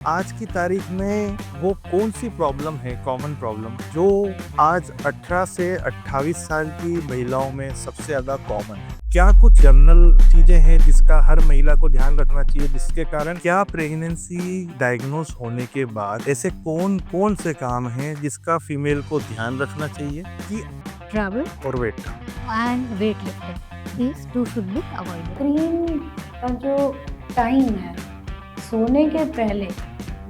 आज की तारीख में वो कौन-सी प्रॉब्लम है, कॉमन प्रॉब्लम, जो आज 18 से 28 साल की महिलाओं में सबसे ज़्यादा कॉमन है? क्या कुछ जनरल चीज़ें हैं जिसका हर महिला को ध्यान रखना चाहिए, जिसके कारण क्या प्रेगनेंसी डायग्नोस होने के बाद ऐसे कौन-कौन से काम हैं जिसका फीमेल को ध्यान रखना चाहिए कि travel और wait? and weightlifting. These two should be avoided. Screen का जो टाइम है सोने के पहले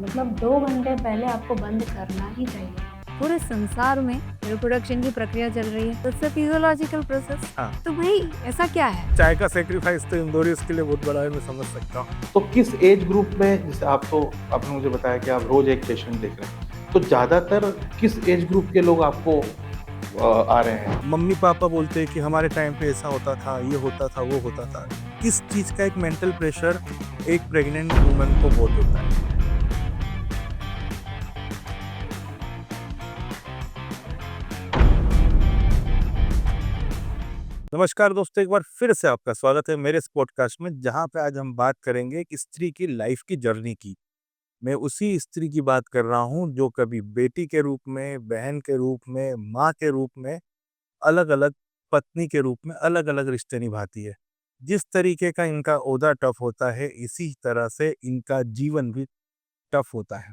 मतलब 2 घंटे पहले आपको बंद करना ही चाहिए। पूरे संसार में रिप्रोडक्शन की प्रक्रिया चल रही है, तो इट्स अ फिजियोलॉजिकल प्रोसेस। हाँ। तो भाई ऐसा क्या है? चाय का सैक्रिफाइस तो इंदौरियंस के लिए बहुत बड़ा है, मैं समझ सकता हूँ। तो किस एज ग्रुप में, जैसे आपने मुझे बताया कि आप रोज एक पेशेंट देख रहे हैं, तो ज्यादातर किस एज ग्रुप के लोग आपको आ रहे हैं? मम्मी पापा बोलते हैं कि हमारे टाइम पे ऐसा होता था, ये होता था, वो होता था। इस चीज का एक मेंटल प्रेशर एक प्रेग्नेंट वुमन को बहुत होता है। नमस्कार दोस्तों, एक बार फिर से आपका स्वागत है मेरे इस पॉडकास्ट में, जहां पे आज हम बात करेंगे एक स्त्री की लाइफ की जर्नी की। मैं उसी स्त्री की बात कर रहा हूं जो कभी बेटी के रूप में, बहन के रूप में, माँ के रूप में, अलग-अलग पत्नी के रूप में अलग-अलग रिश्ते निभाती है। जिस तरीके का इनका ओहदा टफ होता है, इसी तरह से इनका जीवन भी टफ होता है।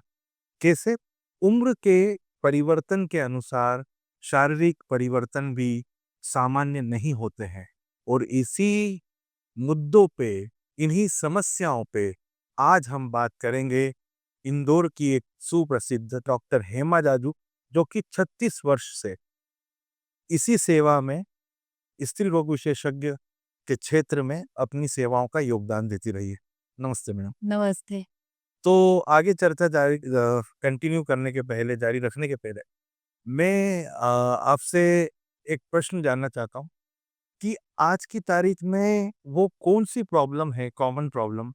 कैसे? उम्र के परिवर्तन के अनुसार शारीरिक परिवर्तन भी सामान्य नहीं होते हैं, और इसी मुद्दों पे, इन्हीं समस्याओं पे आज हम बात करेंगे इंदौर की एक सुप्रसिद्ध डॉक्टर हेमा जाजू, जो कि 36 वर्ष से इसी सेवा में, स्त्री रोग विशेषज्ञ के क्षेत्र में अपनी सेवाओं का योगदान देती रही है। नमस्ते मैडम। नमस्ते। तो आगे चर्चा कंटिन्यू करने के पहले, जारी रखने के पहले, मैं आपसे एक प्रश्न जानना चाहता हूँ कि आज की तारीख में वो कौन सी प्रॉब्लम है, कॉमन प्रॉब्लम,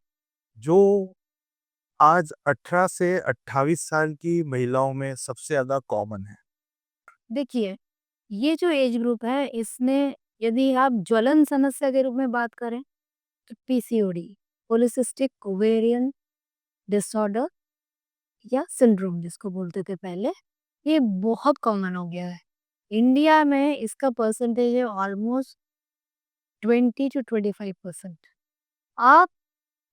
जो आज 18 से 28 साल की महिलाओं में सबसे ज़्यादा कॉमन है? देखिए, ये जो एज ग्रुप है इसमें यदि आप ज्वलन समस्या के रूप में बात करें तो पीसीओडी, पॉलीसिस्टिक ओवेरियन डिसऑर्डर या सिंड्रोम जिसको बोलते थे पहले, ये बहुत कॉमन हो गया है। इंडिया में इसका परसेंटेज है ऑलमोस्ट 20 to 25%। आप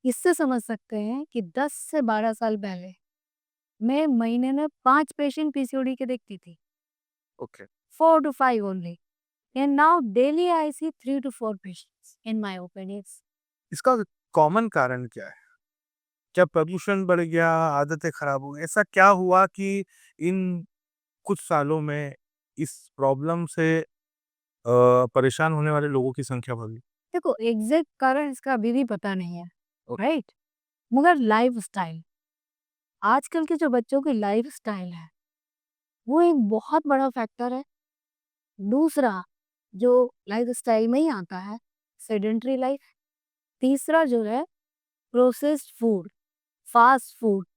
इससे समझ सकते हैं कि 10 से 12 साल पहले मैं महीने में 5 पेशेंट पीसीओडी के देखती थी, okay. 4 to 5 only, and now daily I see 3 to 4 patients in my opinions। इसका कॉमन कारण क्या है? क्या प्रदूषण बढ़ गया, आदतें खराब हो गई? ऐसा क्या हुआ कि इन कुछ सालों में इस प्रॉब्लम से परेशान होने वाले लोगों की संख्या बढ़ी? देखो, एग्जैक्ट कारण इसका अभी भी पता नहीं है, ओके। राइट? मगर लाइफस्टाइल, आजकल के जो बच्चों की लाइफस्टाइल है वो एक बहुत बड़ा फैक्टर है। दूसरा जो लाइफस्टाइल में ही आता है, सेडेंटरी लाइफ। तीसरा जो है प्रोसेस्ड फूड, फास्ट फूड।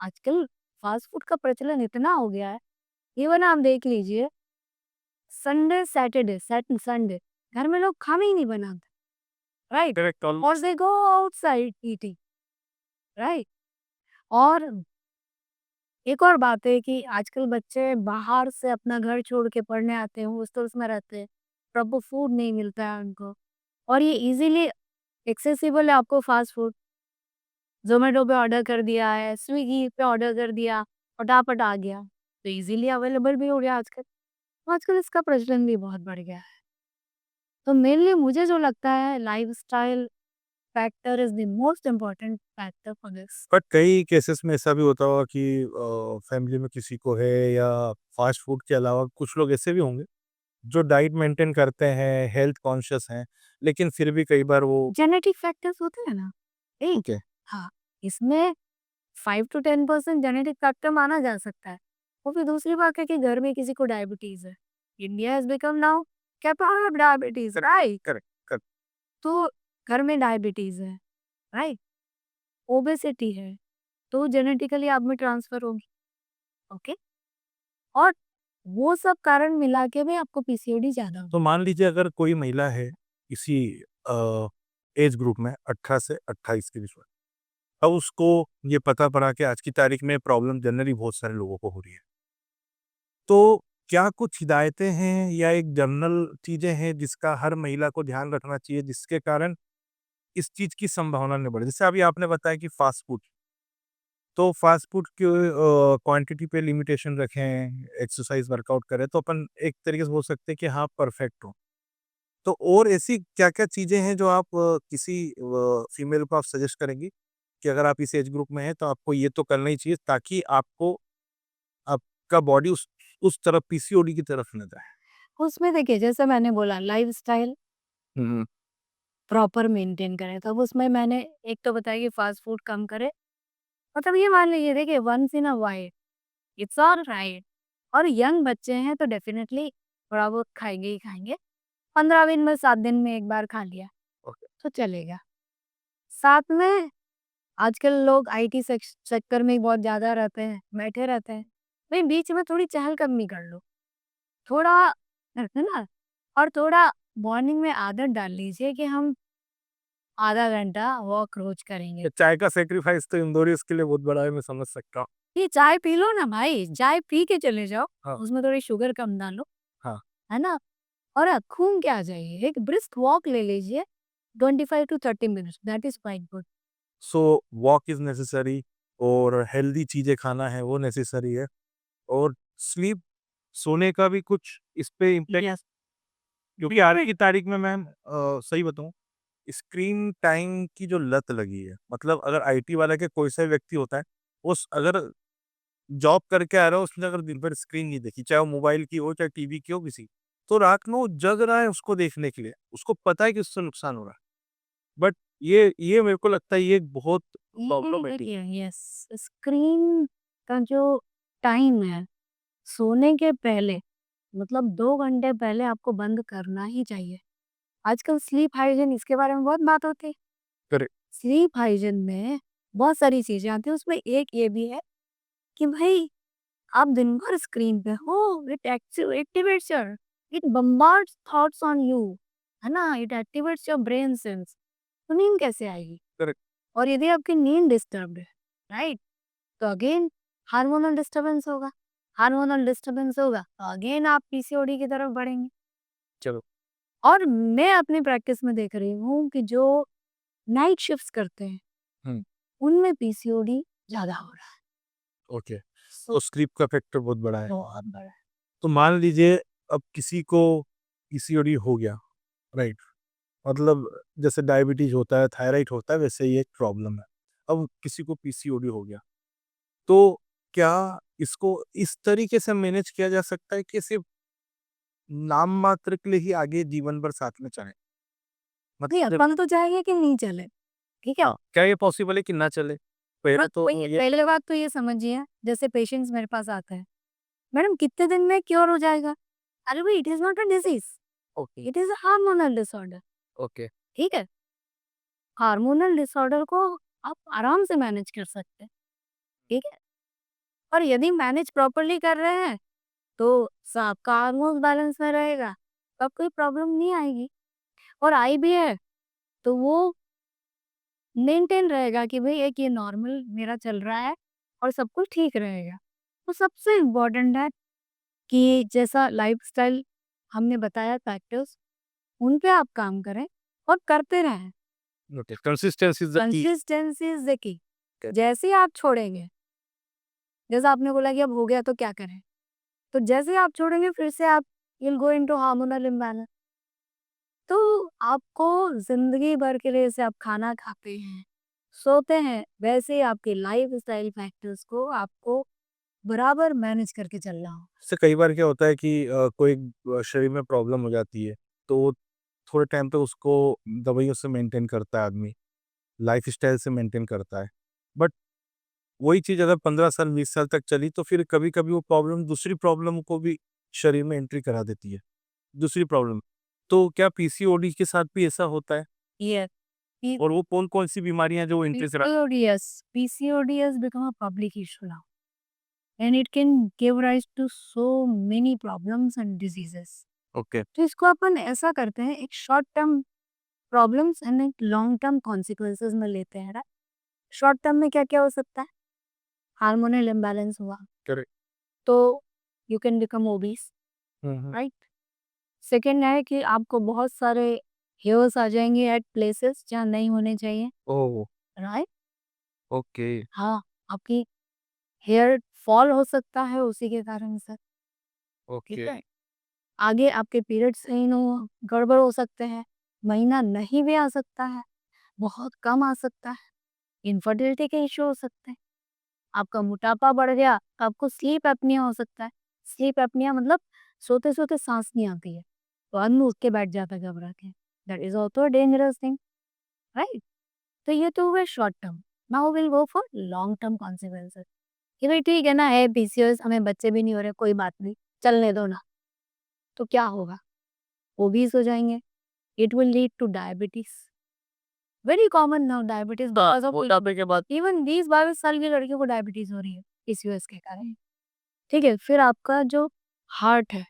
आजकल फास्ट फूड का प्रचलन इतना हो गया है, इवन आप देख लीजिए संडे सैटरडे संडे घर में लोग खाना ही नहीं बनाते, राइट? करेक्ट। और दे गो आउटसाइड ईटिंग, राइट? और एक और बात है कि आजकल बच्चे बाहर से अपना घर छोड़ के पढ़ने आते हैं, हॉस्टल्स में रहते हैं, प्रॉपर फूड नहीं मिलता है उनको, और ये इजीली एक्सेसिबल है आपको फास्ट फूड। ज़ोमैटो पे ऑर्डर कर दिया है, स्विगी पे ऑर्डर कर दिया, फटाफट आ गया, तो इजीली अवेलेबल भी हो गया आजकल। आजकल इसका प्रचलन भी बहुत बढ़ गया है। तो मेनली मुझे जो लगता है lifestyle factor is the most important factor for this. But कई केसेस में ऐसा भी होता होगा कि फैमिली में किसी को है, या फास्ट फूड के अलावा कुछ लोग ऐसे भी होंगे जो डाइट मेंटेन करते हैं, हेल्थ कॉन्शियस हैं, लेकिन फिर भी कई बार वो। जेनेटिक फैक्टर्स होते हैं ना, एक ओके। हाँ, इसमें 5 to 10% जेनेटिक फैक्टर माना जा सकता है। और फिर दूसरी बात है कि घर में किसी को डायबिटीज़ है। India has become now capital of diabetes, right? Correct, correct. तो घर में डायबिटीज़ है, राइट? ओबेसिटी है, तो जेनेटिकली आप में ट्रांसफ़र होगी, ओके? और वो सब कारण मिला के भी आपको पीसीओडी ज़्यादा तो होगी। मान लीजिए अगर कोई महिला है इसी एज ग्रुप में 18 से 28 के बीच में, तब उसको ये पता पड़ा कि आज की तारीख में प्रॉब्लम जनरली बहुत सारे लोगों को हो रही है। तो क्या कुछ हिदायतें हैं या एक जनरल चीज़ें हैं जिसका हर महिला को ध्यान रखना चाहिए जिसके कारण इस चीज़ की संभावना नहीं बढ़े? जैसे अभी आपने बताया कि फ़ास्ट फूड, तो फ़ास्ट फूड की क्वांटिटी पे लिमिटेशन रखें, एक्सरसाइज़ वर्कआउट करें तो अपन एक तरीके से बोल सकते हैं कि हाँ, परफेक्ट हो। तो और ऐसी क्या-क्या चीज़ें हैं जो आप किसी फीमेल को आप सजेस्ट करेंगी कि अगर आप इस एज ग्रुप में हैं तो आपको ये तो करना ही चाहिए ताकि आपको आपका बॉडी उस तरफ पीसीओडी की तरफ ना जाए? उसमें देखिए जैसे मैंने बोला लाइफ़स्टाइल हुँ, प्रॉपर मेंटेन करें, तब उसमें मैंने एक तो बताया कि फ़ास्ट फूड कम करें। मतलब ये मान लीजिए देखिए once in a while it's alright, और यंग बच्चे हैं तो डेफ़िनेटली थोड़ा बहुत खाएँगे ही खाएँगे। 15 दिन में 7 दिन में 1 बार खा लिया, ओके। तो चलेगा। साथ में आजकल लोग आईटी सेक्टर में बहुत ज़्यादा रहते हैं, बैठे रहते हैं। भई बीच में थोड़ी चहलकदमी कर लो, थोड़ा है ना? और थोड़ा मॉर्निंग में आदत डाल लीजिए कि हम आधा घंटा वॉक रोज़ करेंगे। ये चाय का सैक्रिफाइस तो इंदौरियंस के लिए बहुत बड़ा है, मैं समझ सकता हूँ। ये चाय पी लो ना भाई, चाय पी के चले जाओ, हाँ, उसमें थोड़ी शुगर कम डालो, हाँ। है ना? और घूम के आ जाइए, एक ब्रिस्क वॉक ले लीजिए, 25 to 30 minutes, that is quite good. So walk is necessary और हेल्दी चीज़ें खाना है वो नेसेसरी है और स्लीप सोने का भी कुछ इस पे इम्पैक्ट यस। क्योंकि आज की तारीख में मैम सही बताऊँ स्क्रीन टाइम की जो लत लगी है, मतलब अगर आईटी वाला के कोई सा व्यक्ति होता है, उस अगर जॉब करके आ रहा है, उसने अगर दिन भर स्क्रीन नहीं देखी, चाहे वो मोबाइल की हो, चाहे टीवी की हो किसी, तो रात में वो जग रहा है उसको देखने के लिए। उसको पता है कि उससे नुकसान हो रहा है। बट ये मेरे को लगता है ये एक बहुत प्रॉब्लमैटिक देखिए यस, स्क्रीन का जो टाइम है, सोने के पहले मतलब 2 घंटे पहले आपको बंद करना ही चाहिए। आजकल स्लीप हाइजीन इसके बारे में बहुत बात होती है। करेक्ट। स्लीप हाइजीन में बहुत सारी चीज़ें आती हैं, उसमें एक ये भी है कि भई आप दिन भर स्क्रीन पे हो, it activates your, it bombards thoughts on you, है ना? It activates your brain cells, तो नींद कैसे आएगी? करेक्ट। और यदि आपकी नींद डिस्टर्ब्ड है, राइट? तो अगेन हार्मोनल डिस्टर्बेंस होगा, हार्मोनल डिस्टर्बेंस होगा, तो अगेन आप पीसीओडी की तरफ बढ़ेंगे। चलो। और मैं अपनी प्रैक्टिस में देख रही हूँ कि जो नाइट शिफ्ट्स करते हैं, हुँ, उनमें पीसीओडी ज़्यादा हो रहा है। ओके। सो तो स्लीप का फैक्टर बहुत बड़ा है। बहुत बड़ा है। तो मान लीजिए अब किसी को पीसीओडी हो गया, राइट? मतलब जैसे डायबिटीज़ होता है, थायराइड होता है, वैसे ही एक प्रॉब्लम है। अब किसी को पीसीओडी हो गया, तो क्या इसको इस तरीके से मैनेज किया जा सकता है कि सिर्फ़ नाम मात्र के लिए ही आगे जीवन भर साथ में चलें? नहीं, मतलब अपन तो चाहेंगे कि नहीं चले, ठीक है? हाँ, क्या ये पॉसिबल है कि ना चले? पहले बस तो वही ये पहले बात तो ये समझिए, जैसे पेशेंट्स मेरे पास आते हैं, मैडम कितने दिन में क्योर हो जाएगा? अरे भाई it is not a disease, okay, it is a hormonal disorder, okay, ठीक है? हार्मोनल डिसऑर्डर को आप आराम से मैनेज कर सकते हैं, ठीक है? और यदि मैनेज प्रॉपर्ली कर रहे हैं, तो आपका हार्मोन बैलेंस में रहेगा, तब कोई प्रॉब्लम नहीं आएगी। और आई भी है, तो वो मेंटेन रहेगा कि भई एक ये नॉर्मल मेरा चल रहा है और सब कुछ ठीक रहेगा। तो सबसे इम्पोर्टेंट है कि जैसा लाइफ़स्टाइल हमने बताया फैक्टर्स, उन पे आप काम करें और करते रहें। Okay. Consistency is the key. Consistency is the key. जैसे ही आप छोड़ेंगे, जैसा आपने बोला कि अब हो गया तो क्या करें? तो जैसे ही आप छोड़ेंगे फिर से आप you will go into hormonal imbalance. तो आपको ज़िंदगी भर के लिए जैसे आप खाना खाते हैं, सोते हैं, वैसे ही आपके लाइफ़स्टाइल फैक्टर्स को आपको बराबर मैनेज करके चलना हो। इससे कई बार क्या होता है कि कोई शरीर में प्रॉब्लम हो जाती है, तो वो थोड़े टाइम तक उसको दवाइयों से मेंटेन करता है आदमी, लाइफ़स्टाइल से मेंटेन करता है। बट वही चीज़ अगर 15 साल, 20 साल तक चली, तो फिर कभी-कभी वो प्रॉब्लम दूसरी प्रॉब्लम को भी शरीर में एंट्री करा देती है, दूसरी प्रॉब्लम। तो क्या पीसीओडी के साथ भी ऐसा होता है? Yes. P- और वो कौन-कौन सी बीमारियाँ हैं जो एंट्री करा PCOD has become a public issue now, and it can give rise to so many problems and diseases. Okay, तो इसको अपन ऐसा करते हैं, एक शॉर्ट टर्म प्रॉब्लम्स एंड एक लॉन्ग टर्म कॉन्सिक्वेंसेस में लेते हैं, राइट? शॉर्ट टर्म में क्या-क्या हो सकता है? हार्मोनल इम्बैलेंस हुआ, करेक्ट। तो you can become obese, hmm. Right? Second है कि आपको बहुत सारे हेयर्स आ जाएँगे एट प्लेसेस जहाँ नहीं होने चाहिए, ओह! राइट? ओके, हाँ, आपकी हेयर फॉल हो सकता है उसी के कारण से, ठीक ओके। है? आगे आपके पीरियड्स सही ना हो, गड़बड़ हो सकते हैं, महीना नहीं भी आ सकता है, बहुत कम आ सकता है, इनफर्टिलिटी के इश्यू हो सकते हैं, आपका मोटापा बढ़ गया, आपको स्लीप एपनिया हो सकता है। स्लीप एपनिया मतलब सोते-सोते साँस नहीं आती है, तो आदमी उठ के बैठ जाता है घबरा के। That is also a dangerous thing, right? तो ये तो हुए short term. Now will go for long term consequences कि भाई ठीक है ना, है पीसीओएस, हमें बच्चे भी नहीं हो रहे, कोई बात नहीं, चलने दो ना। तो क्या होगा? ओबीस हो जाएँगे, it will lead two diabetes. Very common now diabetes because of मोटापे के बाद इवन 20-22 साल की लड़कियों को डायबिटीज़ हो रही है पीसीओएस के कारण। ठीक है? फिर आपका जो हार्ट है,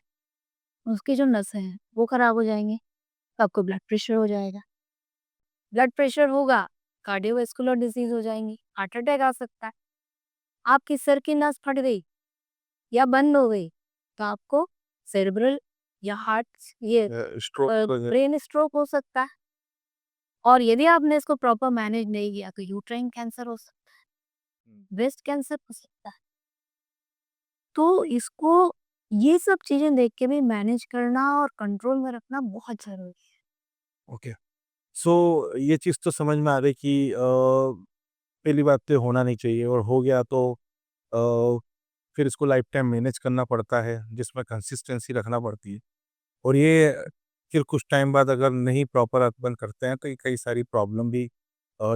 उसकी जो नसें हैं, वो खराब हो जाएँगी, तो आपको ब्लड प्रेशर हो जाएगा। ब्लड प्रेशर होगा, कार्डियोवैस्कुलर डिज़ीज़ हो जाएँगी, हार्ट अटैक आ सकता है। आपकी सर की नस फट गई या बंद हो गई, तो आपको सेरेब्रल या हार्ट ये स्ट्रोक वगैरह। ब्रेन स्ट्रोक हो सकता है। और यदि आपने इसको प्रॉपर मैनेज नहीं किया तो यूट्राइन कैंसर हो सकता है, ब्रेस्ट कैंसर हो सकता है। तो इसको ये सब चीज़ें देख के भी मैनेज करना और कंट्रोल में रखना बहुत ज़रूरी है। ओके। सो ये चीज़ तो समझ में आ रही कि पहली बात तो ये होना नहीं चाहिए और हो गया तो अ, फिर इसको लाइफ टाइम मैनेज करना पड़ता है, जिसमें कंसिस्टेंसी रखना पड़ती है। और ये फिर कुछ टाइम बाद अगर नहीं प्रॉपर अपन करते हैं, तो ये कई सारी प्रॉब्लम भी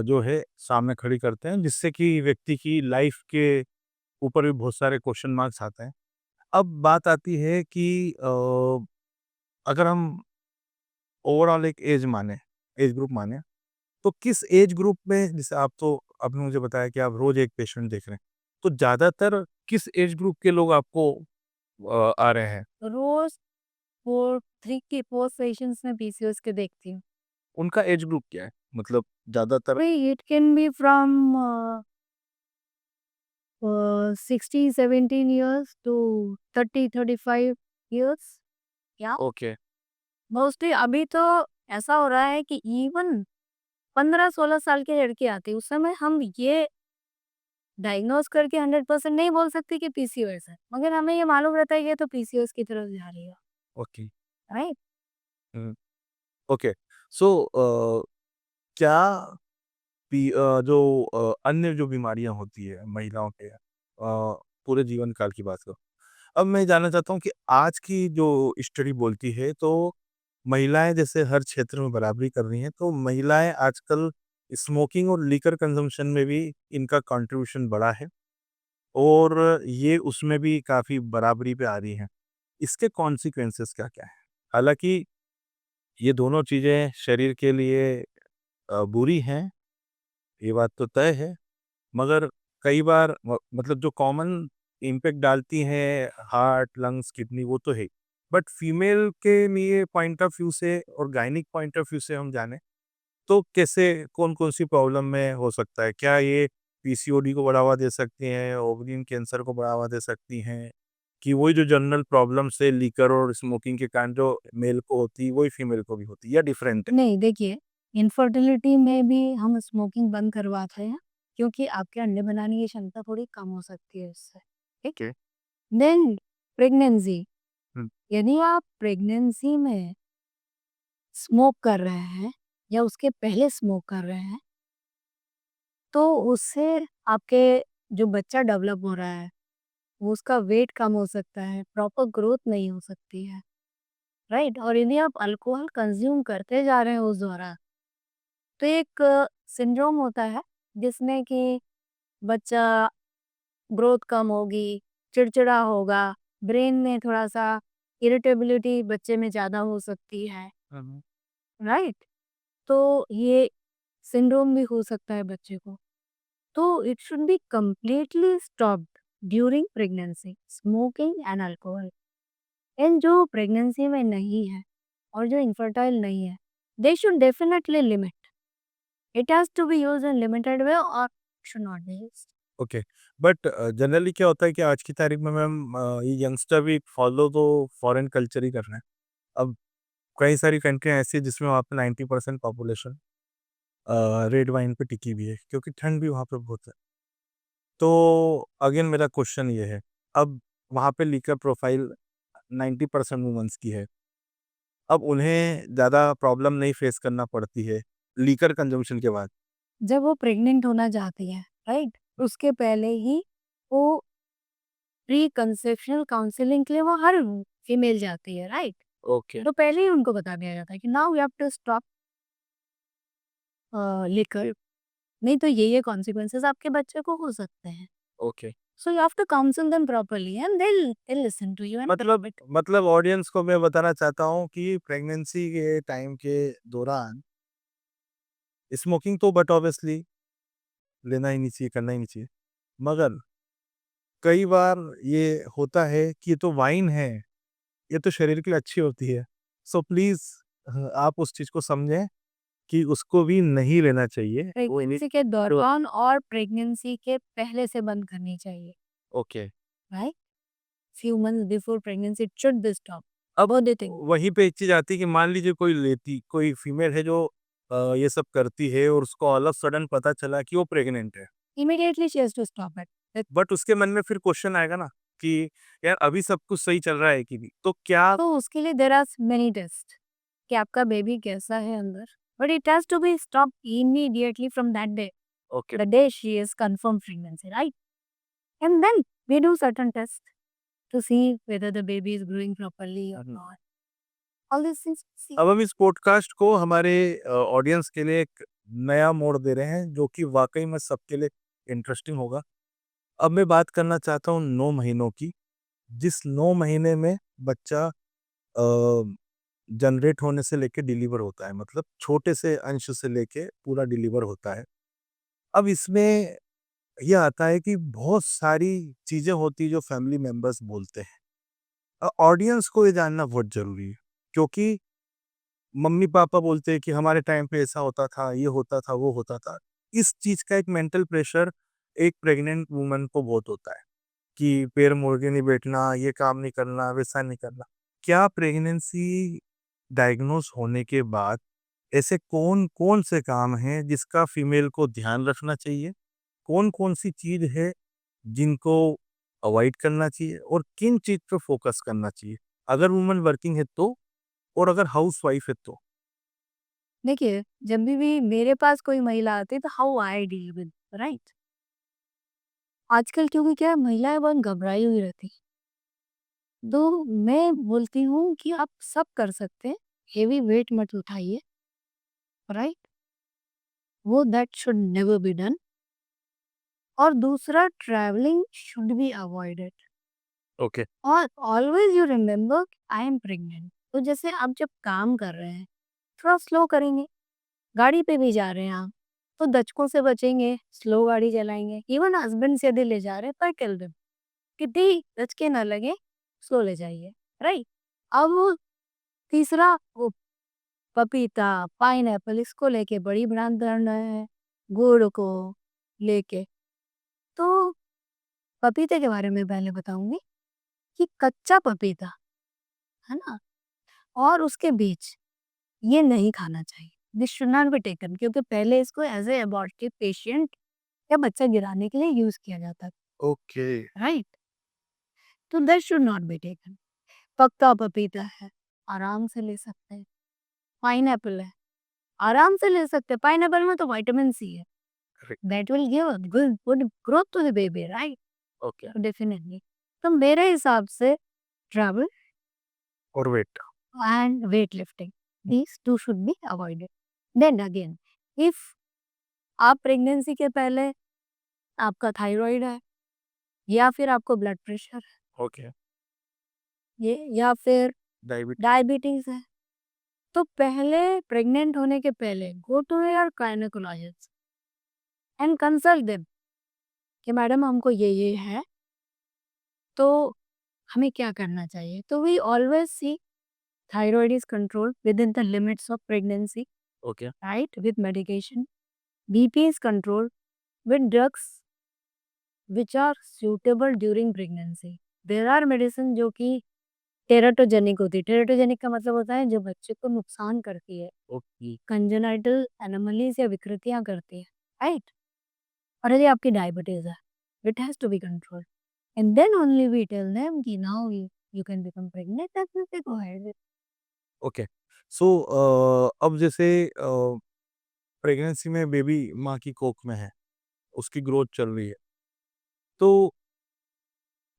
जो है सामने खड़ी करते हैं, जिससे कि व्यक्ति की लाइफ के ऊपर भी बहुत सारे क्वेश्चन मार्क्स आते हैं। अब बात आती है कि अगर हम ओवरऑल एक एज ग्रुप माने, तो किस एज ग्रुप में, जैसे आप तो आपने मुझे बताया कि आप रोज़ एक पेशेंट देख रहे हैं, तो ज़्यादातर किस एज ग्रुप के लोग आपको आ रहे हैं? रोज़ 4 सेशंस में पीसीओएस के देखती हूँ। उनका एज ग्रुप क्या है? मतलब ज़्यादातर वही it can be from 16-17 years to 30-35 years या ओके, मोस्टली अभी तो ऐसा हो रहा है कि इवन 15-16 साल की लड़की आती है, उस समय हम ये डायग्नोज करके 100% नहीं बोल सकते कि पीसीओएस है, मगर हमें ये मालूम रहता है कि ये तो पीसीओएस की तरफ जा रही है, ओके। राइट? हुँ, ओके। सो क्या जो अन्य जो बीमारियाँ होती है महिलाओं के पूरे जीवन काल की बात करूँ। अब मैं जानना चाहता हूँ कि आज की जो स्टडी बोलती है, तो महिलाएँ जैसे हर क्षेत्र में बराबरी कर रही हैं, तो महिलाएँ आजकल स्मोकिंग और लिकर कंज़म्पशन में भी इनका कंट्रीब्यूशन बढ़ा है और ये उसमें भी काफ़ी बराबरी पे आ रही हैं। इसके कॉन्सिक्वेंसेस क्या-क्या हैं? हालाँकि ये दोनों चीज़ें शरीर के लिए बुरी हैं, ये बात तो तय है। मगर कई बार मतलब जो कॉमन इम्पैक्ट डालती हैं हार्ट, लंग्स, किडनी, वो तो है ही। बट फीमेल के लिए पॉइंट ऑफ व्यू से और गायनिक पॉइंट ऑफ व्यू से हम जाने, तो कैसे कौन-कौन सी प्रॉब्लम में हो सकता है? क्या ये पीसीओडी को बढ़ावा दे सकती हैं, ओवेरियन कैंसर को बढ़ावा दे सकती हैं, कि वही जो जनरल प्रॉब्लम्स है लीकर और स्मोकिंग के कारण जो मेल को होती है, वही फीमेल को भी होती है या डिफरेंट है? नहीं, देखिए, इनफर्टिलिटी में भी हम स्मोकिंग बंद करवाते हैं, क्योंकि आपके अंडे बनाने की क्षमता थोड़ी कम हो सकती है इससे, ठीक? ओके। देन प्रेगनेंसी, हुँ, यदि आप प्रेगनेंसी में स्मोक कर रहे हैं या उसके पहले स्मोक कर रहे हैं, तो उससे आपके जो बच्चा डेवलप हो रहा है, वो उसका वेट कम हो सकता है, प्रॉपर ग्रोथ नहीं हो सकती है, राइट? और यदि आप अल्कोहल कंज़्यूम करते जा रहे हैं उस दौरान, तो एक सिंड्रोम होता है जिसमें कि बच्चा ग्रोथ कम होगी, चिड़चिड़ा होगा, ब्रेन में थोड़ा-सा इरिटेबिलिटी बच्चे में ज़्यादा हो सकती है, हुँ, हुँ। राइट? तो ये सिंड्रोम भी हो सकता है बच्चे को। तो it should be completely stopped during pregnancy, smoking and alcohol. And जो प्रेगनेंसी में नहीं है और जो इनफर्टाइल नहीं है, they should definitely limit. It has to be used in limited way और should not be used. Okay, but generally क्या होता है कि आज की तारीख में मैम ये यंगस्टर भी फॉलो तो फॉरेन कल्चर ही कर रहे हैं। अब कई सारी कंट्रियाँ ऐसी हैं जिसमें वहाँ पे 90% पॉपुलेशन रेड वाइन पे टिकी हुई है क्योंकि ठंड भी वहाँ पे बहुत है। तो अगेन मेरा क्वेश्चन ये है, अब वहाँ पे लीकर प्रोफाइल 90% वुमेन्स की है। अब उन्हें ज़्यादा प्रॉब्लम नहीं फेस करना पड़ती है लीकर कंजम्पशन के बाद। जब वो प्रेग्नेंट होना चाहती है, राइट, उसके पहले ही वो प्री कंसेप्शनल काउंसलिंग के लिए वो हर फीमेल जाती है, राइट। ओके, तो पहले ही उनको बता दिया जाता है कि now you have to stop liquor, नहीं तो ये कॉन्सिक्वेंसेस आपके बच्चे को हो सकते हैं। Okay. So you have to counsel them properly and they'll listen to you and मतलब ऑडियंस को मैं बताना चाहता हूँ कि प्रेगनेंसी के टाइम के दौरान स्मोकिंग तो बट ऑब्वियसली लेना ही नहीं चाहिए, करना ही नहीं चाहिए। मगर कई बार ये होता है कि ये तो वाइन है, ये तो शरीर के लिए अच्छी होती है। सो प्लीज़ आप उस चीज़ को समझें कि उसको भी नहीं लेना चाहिए। वो इन्हीं प्रेगनेंसी के दौरान और प्रेगनेंसी के पहले से बंद करनी चाहिए, okay. Right. Few months before pregnancy it should be stop. अब वो दे थिंक वहीं पे एक चीज़ आती है कि मान लीजिए कोई फीमेल है जो ये सब करती है और उसको ऑल ऑफ सडन पता चला कि वो प्रेग्नेंट है। Immediately she has to stop it. But उसके मन में फिर क्वेश्चन आएगा ना कि यार अभी सब कुछ सही चल रहा है कि नहीं? तो क्या तो उसके लिए देयर आर मेनी टेस्ट कि आपका बेबी कैसा है अंदर, but it has to be stop immediately from that day, okay, the day she is confirmed pregnancy, right? And then we do certain tests to see whether the baby is growing properly or Mhm. not. All these things we see. अब हम इस podcast को हमारे audience के लिए एक नया मोड़ दे रहे हैं जो कि वाक़ई में सबके लिए इंटरेस्टिंग होगा। अब मैं बात करना चाहता हूँ 9 महीनों की, जिस 9 महीने में बच्चा जनरेट होने से लेके डिलीवर होता है, मतलब छोटे से अंश से लेके पूरा डिलीवर होता है। अब इसमें ये आता है कि बहुत सारी चीज़ें होती हैं जो फैमिली मेंबर्स बोलते हैं। ऑडियंस को ये जानना बहुत ज़रूरी है क्योंकि मम्मी-पापा बोलते हैं कि हमारे टाइम पे ऐसा होता था, ये होता था, वो होता था। इस चीज़ का एक मेंटल प्रेशर एक प्रेग्नेंट वुमन को बहुत होता है कि पैर मोड़ के नहीं बैठना, ये काम नहीं करना, वैसा नहीं करना। क्या प्रेग्नेंसी डायग्नोज़ होने के बाद ऐसे कौन-कौन से काम हैं जिसका फीमेल को ध्यान रखना चाहिए? कौन-कौन सी चीज़ है जिनको अवॉइड करना चाहिए और किन चीज़ पे फ़ोकस करना चाहिए? अगर वुमन वर्किंग है तो और अगर हाउसवाइफ है तो? देखिए, जब भी मेरे पास कोई महिला आती है तो how I deal with, right. आजकल क्योंकि क्या है, महिलाएं बहुत घबराई हुई रहती हैं। तो मैं बोलती हूँ कि आप सब कर सकते हैं, हेवी वेट मत उठाइए, राइट। वो that should never be done. और दूसरा, travelling should be avoided. Okay, और always you remember I am pregnant. तो जैसे आप जब काम कर रहे हैं थोड़ा स्लो करेंगे, गाड़ी पे भी जा रहे हैं आप तो दचकों से बचेंगे, स्लो गाड़ी चलाएंगे। इवन हस्बैंड से यदि ले जा रहे हैं पर टेल देम कि दी दचके ना लगे, स्लो ले जाइए, राइट। अब वो तीसरा, वो पपीता, पाइनएप्पल, इसको लेके बड़ी भ्रांत धारणा है, गुड़ को लेके। तो पपीते के बारे में पहले बताऊंगी कि कच्चा पपीता, है ना, और उसके बीज, ये नहीं खाना चाहिए। This should not be taken, क्योंकि पहले इसको एज ए अबॉर्टिव पेशेंट या बच्चा गिराने के लिए यूज किया जाता था, ओके, राइट। तो that should not be taken. पक्का पपीता है, आराम से ले सकते हैं। पाइनएप्पल है, आराम से ले सकते हैं। पाइनएप्पल में तो विटामिन सी है, correct, that will give a good growth to the baby, right. Okay definitely. तो मेरे हिसाब से ट्रैवल और wait, and weightlifting, these two should be avoided. Then again, if आप प्रेगनेंसी के पहले आपका थायराइड है या फिर आपको ब्लड प्रेशर है, ओके, ये या फिर डायबिटीज, डायबिटीज है, तो पहले प्रेग्नेंट होने के पहले go to your gynaecologist and consult them कि मैडम हमको ये है, तो हमें क्या करना चाहिए। तो we always see thyroid is controlled within the limits of pregnancy, okay, right, with medication. BP is controlled, with drugs which are suitable during pregnancy. There are medicine जो कि टेराटोजेनिक होती है। टेराटोजेनिक का मतलब होता है जो बच्चे को नुकसान करती है, ओके। कंजेनाइटल एनोमलीज या विकृतियां करती है, राइट? और यदि आपकी डायबिटीज है, it has to be controlled and then only we tell them कि now you can become pregnant, that's it, go ahead. Okay. So अब जैसे प्रेगनेंसी में बेबी माँ की कोख में है, उसकी ग्रोथ चल रही है, तो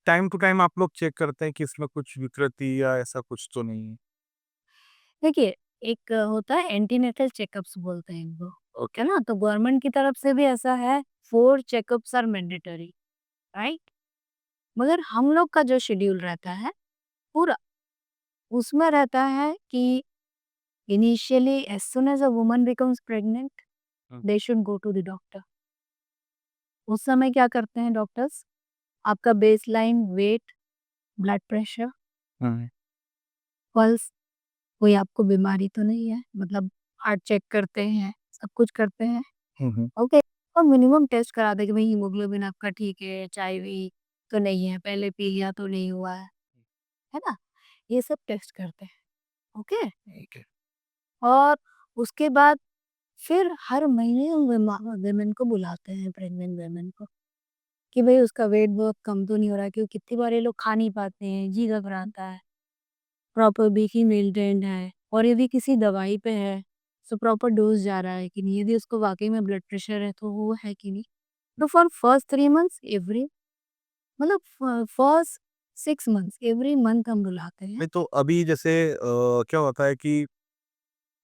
टाइम टू टाइम आप लोग चेक करते हैं कि इसमें कुछ विकृति या ऐसा कुछ तो नहीं है? देखिए, एक होता है एंटीनेटल चेकअप्स बोलते हैं इनको, ओके। है ना? तो गवर्नमेंट की तरफ से भी ऐसा है, 4 चेकअप्स आर मैंडेटरी, राइट? मगर हम लोग का जो शेड्यूल रहता है पूरा, उसमें रहता है कि initially as soon as a woman becomes pregnant, hmm. They should go to the doctor. उस समय क्या करते हैं डॉक्टर्स? आपका baseline weight, blood pressure, hmm, pulse, कोई आपको बीमारी तो नहीं है, मतलब हार्ट चेक करते हैं, सब कुछ करते हैं। हुँ, हुँ। ओके, और मिनिमम टेस्ट करा दें कि भाई हीमोग्लोबिन आपका ठीक है, एचआईवी तो नहीं है, पहले पी लिया तो नहीं हुआ है ना? ये सब टेस्ट करते हैं, ओके? ठीक है। और उसके बाद फिर हर महीने वुमेन को बुलाते हैं, प्रेग्नेंट वुमेन को, कि भाई उसका वेट बहुत कम तो नहीं हो रहा है, क्योंकि कितनी बार ये लोग खा नहीं पाते हैं, जी घबराता है, प्रॉपर बीपी मेंटेन्ड है, और यदि किसी दवाई पे है, तो प्रॉपर डोज़ जा रहा है कि नहीं, यदि उसको वाक़ई में ब्लड प्रेशर है, तो वो है कि नहीं। तो फॉर फर्स्ट 3 मंथ्स एवरी, मतलब फर्स्ट 6 मंथ्स एवरी मंथ हम बुलाते हैं। नहीं तो अभी जैसे क्या होता है कि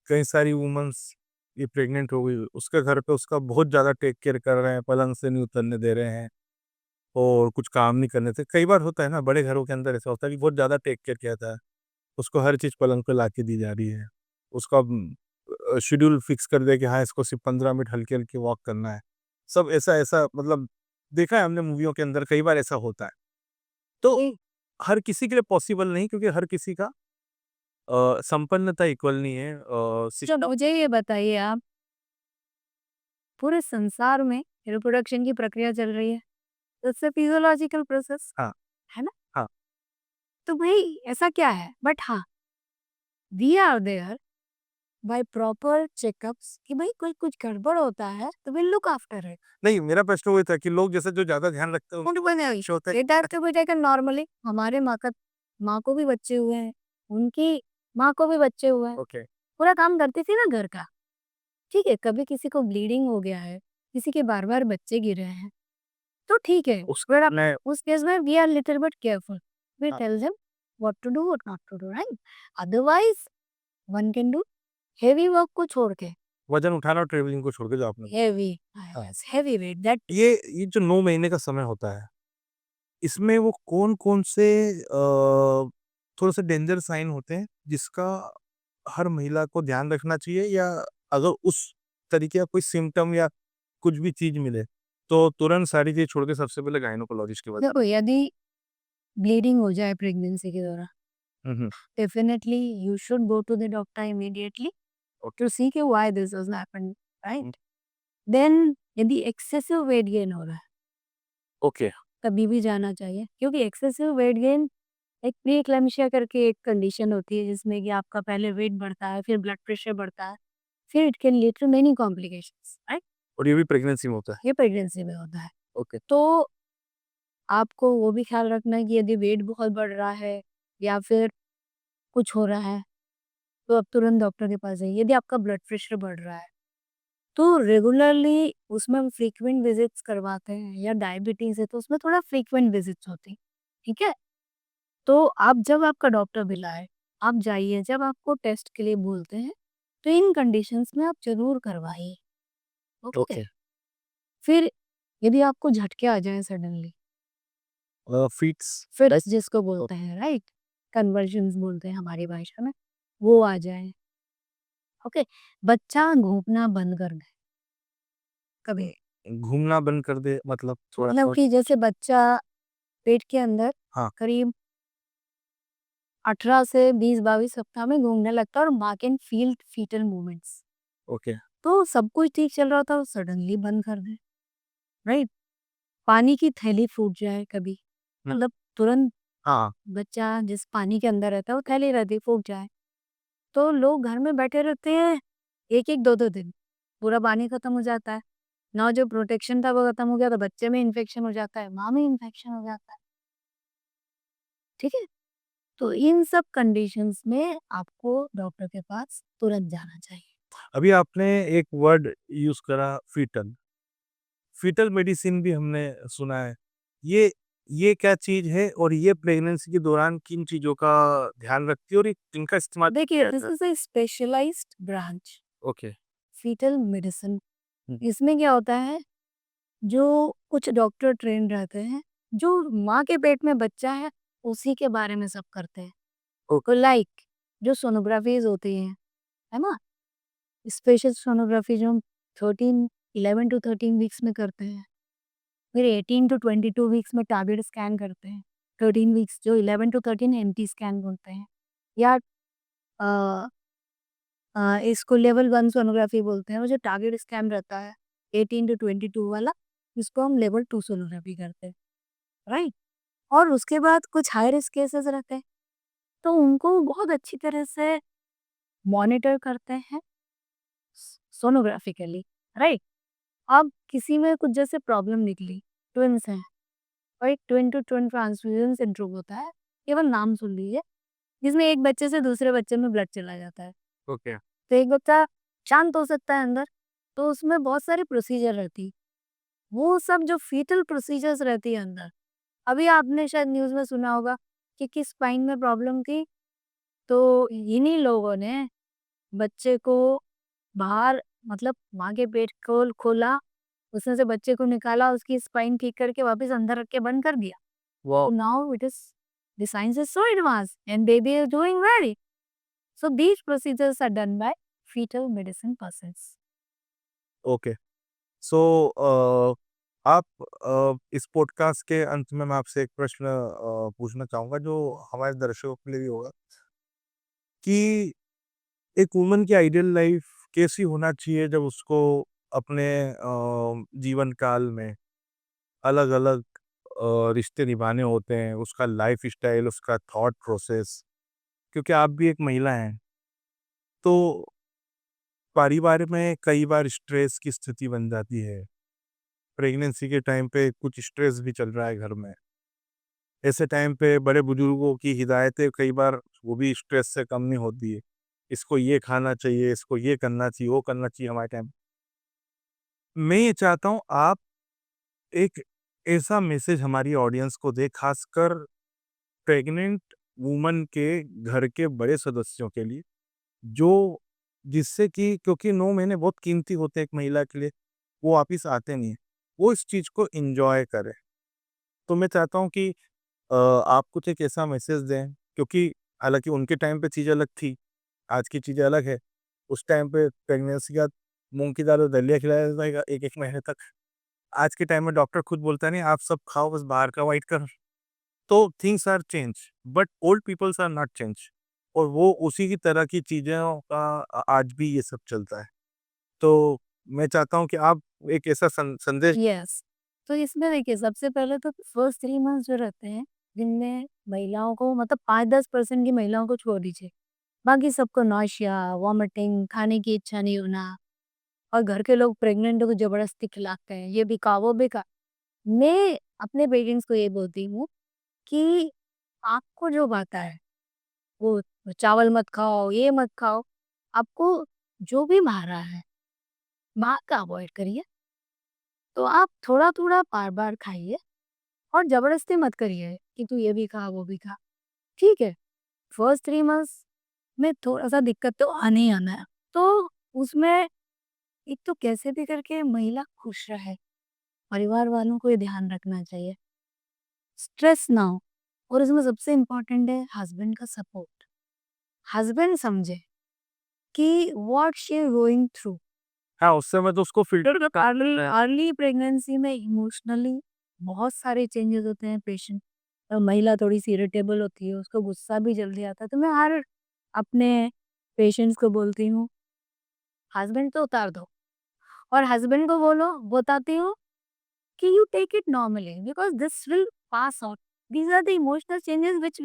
कई सारी वुमन्स ये प्रेग्नेंट हो गई, उसके घर पे उसका बहुत ज़्यादा टेक केयर कर रहे हैं, पलंग से नहीं उतरने दे रहे हैं और कुछ काम नहीं करने से कई बार होता है ना, बड़े घरों के अंदर ऐसा होता है कि बहुत ज़्यादा टेक केयर किया जाता है। उसको हर चीज़ पलंग पे लाके दी जा रही है। उसका शेड्यूल फिक्स कर दिया कि हाँ, इसको सिर्फ़ 15 मिनट हल्की-हल्की वॉक करना है। सब ऐसा-ऐसा मतलब देखा है हमने मूवियों के अंदर कई बार ऐसा होता है। तो ए, हर किसी के लिए पॉसिबल नहीं क्योंकि हर किसी का संपन्नता इक्वल नहीं है तो सिस्टम। मुझे ये बताइए आप, पूरे संसार में रिप्रोडक्शन की प्रक्रिया चल रही है, इट्स अ फिजियोलॉजिकल प्रोसेस, हाँ, है ना? हाँ। तो भई ऐसा क्या है? बट हाँ, we are there by proper checkups कि भाई कोई कुछ गड़बड़ होता है, तो विल लुक आफ्टर इट। नहीं, मेरा प्रश्न वही था कि लोग जैसे जो ज़्यादा ध्यान रखते हैं उनके ऊपर इश्यू होता है। It has to be taken normally. हमारे माँ को भी बच्चे हुए हैं, उनकी माँ को भी बच्चे हुए हैं, ओके। पूरा काम करती थी ना घर का, ठीक है? कभी किसी को ब्लीडिंग हो गया है, किसी के बार-बार बच्चे गिरे हैं, तो ठीक है, उसके फिर आप मैं उस केस में we are little bit careful. We हाँ, tell them what to do, what not to do, right? Otherwise one can do heavy work को छोड़ के, वज़न उठाना और ट्रैवलिंग को छोड़ के जो आपने हेवी, हाँ। Yes, heavy weight that. ये जो 9 महीने का समय होता है, इसमें वो कौन-कौन से थोड़े-से डेंजर साइन होते हैं, जिसका हर महिला को ध्यान रखना चाहिए या अगर उस तरीके का कोई सिम्पटम या कुछ भी चीज़ मिले, तो तुरंत सारी चीज़ छोड़ के सबसे पहले गायनोकोलॉजिस्ट के पास देखो, यदि ब्लीडिंग हो जाए प्रेगनेंसी के दौरान, hmm, hmm. Definitely you should go to the doctor immediately okay. To see कि why this has happened, hmm, right? Then यदि एक्सेसिव वेट गेन हो रहा है, ओके, तभी भी जाना चाहिए, क्योंकि एक्सेसिव वेट गेन एक प्री-एक्लेम्पशिया करके एक कंडीशन होती है, जिसमें कि आपका पहले वेट बढ़ता है, फिर ब्लड प्रेशर बढ़ता है, फिर it can lead to many complications, right? और ये भी प्रेगनेंसी में होता है। ये प्रेगनेंसी में होता है। ओके, तो आपको वो भी ख्याल रखना है कि यदि वेट बहुत बढ़ रहा है या फिर कुछ हो रहा है, तो आप तुरंत डॉक्टर के पास जाइए। यदि आपका ब्लड प्रेशर बढ़ रहा है, तो रेगुलरली उसमें हम फ्रीक्वेंट विजिट्स करवाते हैं, या डायबिटीज़ है तो उसमें थोड़ा फ्रीक्वेंट विजिट्स होती हैं, ठीक है? तो आप जब आपका डॉक्टर बुलाए, आप जाइए, जब आपको टेस्ट के लिए बोलते हैं, तो इन कंडीशंस में आप ज़रूर करवाइए, ओके? ओके। फिर यदि आपको झटके आ जाएँ सडनली, फीट्स फिट्स जिसको बोलते हैं, राइट? कन्वर्जन्स बोलते हैं हमारी भाषा में, वो आ जाए, ओके? बच्चा घूमना बंद कर दे, कभी। घूमना बंद कर दे मतलब थोड़ा मतलब और कि जैसे बच्चा पेट के अंदर हाँ, करीब 18 से 20-22 सप्ताह में घूमने लगता है, और माँ can feel foetal movements. Okay. तो सब कुछ ठीक चल रहा था, वो सडनली बंद कर दें, राइट? पानी की थैली फूट जाए कभी, हुँ। मतलब तुरंत हाँ, बच्चा जिस पानी के अंदर रहता है वो थैली रहती है, फूट जाए, तो लोग घर में बैठे रहते हैं 1-1 2-2 दिन, पूरा पानी खत्म हो जाता है। ना जो प्रोटेक्शन था वो खत्म हो गया, तो बच्चे में इन्फेक्शन हो जाता है, माँ में इन्फेक्शन हो जाता है, ठीक है? तो इन सब कंडीशंस में आपको डॉक्टर के पास तुरंत जाना चाहिए। अभी आपने एक वर्ड यूज़ करा फीटल। फीटल मेडिसिन भी हमने सुना है। ये ये क्या चीज़ है और ये प्रेगनेंसी के दौरान किन चीज़ों का ध्यान रखती है और ये इनका इस्तेमाल देखिए, this is a specialised branch, okay. Foetal medicine. Hmm, इसमें क्या होता है, जो कुछ डॉक्टर ट्रेन रहते हैं, जो माँ के पेट में बच्चा है, उसी के बारे में सब करते हैं। ओ तो लाइक जो सोनोग्राफीज़ होती हैं, है ना? स्पेशल सोनोग्राफी जो हम 13 11 टू 13 वीक्स में करते हैं। फिर 18 टू 22 वीक्स में टारगेट स्कैन करते हैं। 13 वीक्स जो 11 टू 13 एंटी स्कैन बोलते हैं, या अ इसको लेवल 1 सोनोग्राफी बोलते हैं, वो जो टारगेट स्कैन रहता है 18 टू 22 वाला, इसको हम लेवल 2 सोनोग्राफी करते हैं, राइट? और उसके बाद कुछ हाई रिस्क केसेस रहते हैं, तो उनको बहुत अच्छी तरह से मॉनिटर करते हैं सोनोग्राफिकली, राइट? अब किसी में कुछ जैसे प्रॉब्लम निकली, ट्विन्स हैं, और एक twin to twin transfusion syndrome होता है, केवल नाम सुन लीजिए, जिसमें एक बच्चे से दूसरे बच्चे में ब्लड चला जाता है। ओके। तो एक बच्चा शांत हो सकता है अंदर, तो उसमें बहुत सारी प्रोसीजर रहती है। वो सब जो फीटल प्रोसीजर्स रहती है अंदर, अभी आपने शायद न्यूज़ में सुना होगा कि किस स्पाइन में प्रॉब्लम थी, तो इन्हीं लोगों ने बच्चे को बाहर, मतलब माँ के पेट खोल खोला, उसमें से बच्चे को निकाला, उसकी स्पाइन ठीक करके वापस अंदर रख के बंद कर दिया। Wow! So now it is the science is so advanced and baby is doing well. So these procedures are done by fetal medicine persons. Okay. So आप इस पॉडकास्ट के अंत में मैं आपसे एक प्रश्न पूछना चाहूँगा जो हमारे दर्शकों के लिए भी होगा कि एक वुमन की आइडियल लाइफ कैसी होना चाहिए जब उसको अपने जीवन काल में अलग-अलग रिश्ते निभाने होते हैं, उसका लाइफ़स्टाइल, उसका थॉट प्रोसेस क्योंकि आप भी एक महिला हैं, तो परिवार में कई बार स्ट्रेस की स्थिति बन जाती है। प्रेगनेंसी के टाइम पे कुछ स्ट्रेस भी चल रहा है घर में। ऐसे टाइम पे बड़े-बुजुर्गों की हिदायतें कई बार वो भी स्ट्रेस से कम नहीं होती है। इसको ये खाना चाहिए, इसको ये करना चाहिए, वो करना चाहिए हमारे टाइम मैं ये चाहता हूँ आप एक ऐसा मैसेज हमारी ऑडियंस को दें, खासकर प्रेग्नेंट वुमन के घर के बड़े सदस्यों के लिए, जो जिससे कि क्योंकि 9 महीने बहुत कीमती होते हैं एक महिला के लिए, वो वापिस आते नहीं हैं। वो इस चीज़ को एन्जॉय करें। तो मैं चाहता हूँ कि आप कुछ एक ऐसा मैसेज दें क्योंकि हालाँकि उनके टाइम पे चीज़ अलग थी, आज की चीज़ें अलग है। उस टाइम पे प्रेगनेंसी का मूँग की दाल और दलिया खिलाया जाता था 1-1 महीने तक। आज के टाइम में डॉक्टर खुद बोलता है नहीं आप सब खाओ बस बाहर का अवॉइड करो। तो things are change but old peoples are not change और वो उसी की तरह की चीज़ों का आज भी ये सब चलता है। तो मैं चाहता हूँ कि आप एक ऐसा संदेश यस, तो इसमें देखिए सबसे पहले तो फर्स्ट 3 मंथ्स जो रहते हैं, जिनमें महिलाओं को मतलब 5-10% की महिलाओं को छोड़ दीजिए। बाकी सबको नौसिया, वॉमिटिंग, खाने की इच्छा नहीं होना, और घर के लोग प्रेग्नेंट को ज़बरदस्ती खिलाते हैं, ये भी खा, वो भी खा। मैं अपने पेरेंट्स को ये बोलती हूँ कि आपको जो भाता है, वो चावल मत खाओ, ये मत खाओ, आपको जो भी भा रहा है, बाहर का अवॉइड करिए। तो आप थोड़ा-थोड़ा बार-बार खाइए और ज़बरदस्ती मत करिए कि तू ये भी खा, वो भी खा। ठीक है, फर्स्ट 3 मंथ्स में थोड़ा-सा दिक्कत तो आना ही आना है। तो उसमें एक तो कैसे भी करके महिला खुश रहे, परिवार वालों को ये ध्यान रखना चाहिए। स्ट्रेस ना हो, और इसमें सबसे इम्पोर्टेंट है हस्बैंड का सपोर्ट। हस्बैंड समझे कि what she is going through. हाँ, उस समय तो उसको फ़िल्टर का अर्ली प्रेगनेंसी में इमोशनली बहुत सारे चेंजेस होते हैं पेशेंट, महिला थोड़ी-सी इरिटेबल होती है, उसको गुस्सा भी जल्दी आता है। तो मैं हर अपने पेशेंट्स को बोलती हूँ, हस्बैंड तो उतार दो, और हस्बैंड को बोलो बताती हूँ कि you take it normally because this will pass out. These are the emotional changes which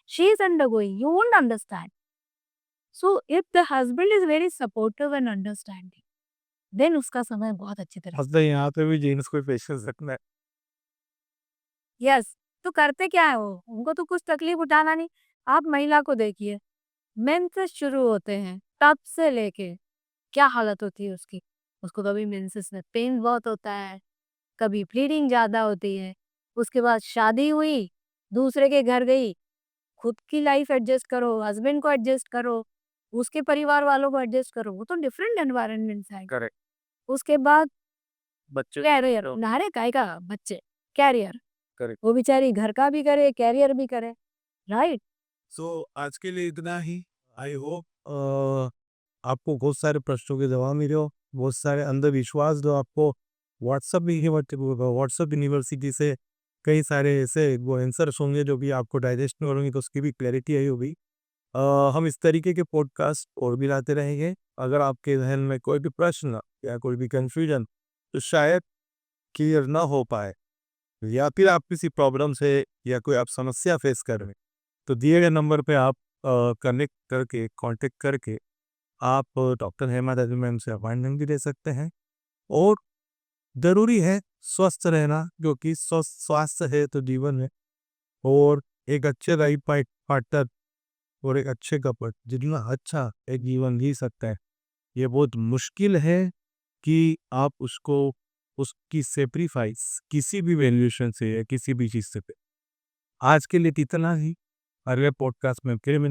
she is undergoing. You won't understand. So if the husband is very supportive and understanding, then उसका समय बहुत अच्छी तरह मतलब यहाँ पे भी gents को पेशेंस रखना है। यस तो करते क्या है वो उनको तो कुछ तकलीफ उठाना नहीं। आप महिला को देखिए मेंसेस शुरू होते हैं तब से लेके क्या हालत होती है उसकी। उसको कभी मेंसेस में पेन बहुत होता है, कभी ब्लीडिंग ज्यादा होती है, उसके बाद शादी हुई, दूसरे के घर गई, खुद की लाइफ एडजस्ट करो, हस्बैंड को एडजस्ट करो, उसके परिवार वालों को एडजस्ट करो, वो तो डिफरेंट एनवायरनमेंट है। करेक्ट। उसके बाद बच्चे कैरियर नारे काय का बच्चे कैरियर करेक्ट। वो बेचारी घर का भी करे कैरियर भी करे राइट। सो आज के लिए इतना ही। आई होप आपको बहुत सारे प्रश्नों के जवाब मिले हो, बहुत सारे अंधविश्वास जो आपको व्हाट्सएप यूनिवर्सिटी से कई सारे ऐसे वो आंसर्स होंगे जो भी आपको डाइजेस्ट नहीं होंगे, तो उसकी भी क्लैरिटी आई होगी। हम इस तरीके के पॉडकास्ट और भी लाते रहेंगे। अगर आपके जहन में कोई भी प्रश्न या कोई भी कंफ्यूजन तो शायद क्लियर ना हो पाए, या फिर आप किसी प्रॉब्लम से या कोई आप समस्या फेस कर रहे हैं, तो दिए गए नंबर पे आप कनेक्ट करके कांटेक्ट करके आप डॉक्टर हेमा दादी मैम से अपॉइंटमेंट भी ले सकते हैं। और ज़रूरी है स्वस्थ रहना, क्योंकि स्वास्थ्य है तो जीवन है। और एक अच्छे लाइफ पार्टनर और एक अच्छे कपल जितना अच्छा एक जीवन जी सकता है, ये बहुत मुश्किल है कि आप उसको उसकी सेक्रीफाइस किसी भी वैल्यूएशन से या किसी भी चीज़ से पे। आज के लिए इतना ही। अगले पॉडकास्ट में फिर